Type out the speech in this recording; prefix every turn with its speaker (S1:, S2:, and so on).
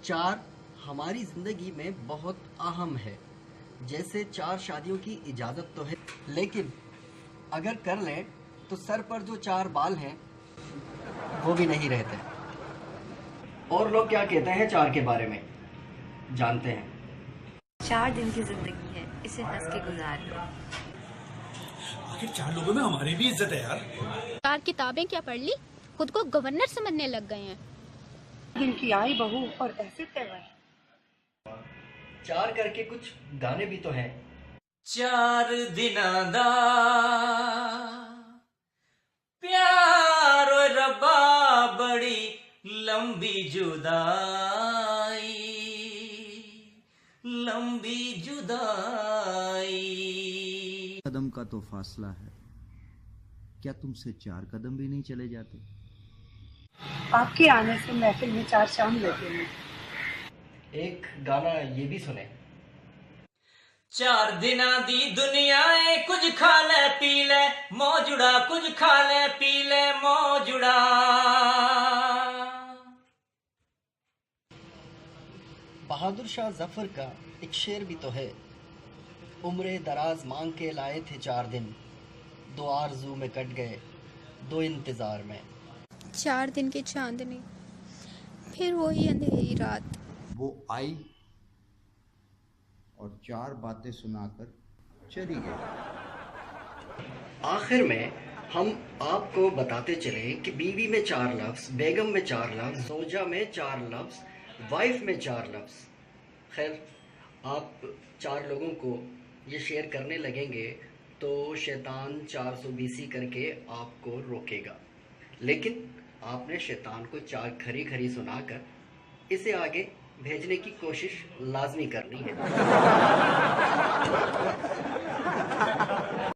S1: चार हमारी जिंदगी में बहुत अहम है। जैसे 4 शादियों की इजाजत तो है, लेकिन अगर कर लें तो सर पर जो 4 बाल हैं वो भी नहीं रहते। और लोग क्या कहते हैं 4 के बारे में, जानते हैं?
S2: 4 दिन की जिंदगी है, इसे हंस के गुजार लो।
S3: आखिर 4 लोगों में हमारी भी इज्जत है यार।
S4: 4 किताबें क्या पढ़ ली, खुद को गवर्नर समझने लग गए हैं।
S2: इनकी आई बहू और ऐसे तेवर।
S1: 4 करके कुछ गाने भी तो हैं।
S5: 4 दिनां दा प्यार रब्बा बड़ी लंबी जुदाई, लंबी जुदाई।
S6: कदम का तो फासला है, क्या तुमसे 4 कदम भी नहीं चले जाते?
S2: आपके आने से महफिल में 4 चांद लगे हैं।
S1: एक गाना ये भी सुने।
S5: 4 दिनां दी दुनिया है, कुछ खा ले पी ले मौजुड़ा, कुछ खा ले पी ले मौजुड़ा।
S1: बहादुर शाह जफर का एक शेर भी तो है। उम्रे दराज मांग के लाए थे 4 दिन, 2 आरज़ू में कट गए 2 इंतजार में।
S4: 4 दिन की चांदनी, फिर वही अंधेरी रात।
S6: वो आई और 4 बातें सुनाकर चली गई।
S1: आखिर में हम आपको बताते चले कि बीवी में 4 लफ्ज़, बेगम में 4 लफ्ज़, जोजा में 4 लफ्ज़, वाइफ में 4 लफ्ज़। खैर, आप 4 लोगों को ये शेयर करने लगेंगे तो शैतान 420 करके आपको रोकेगा। लेकिन आपने शैतान को 4 खरी खरी सुनाकर इसे आगे भेजने की कोशिश लाजमी करनी है।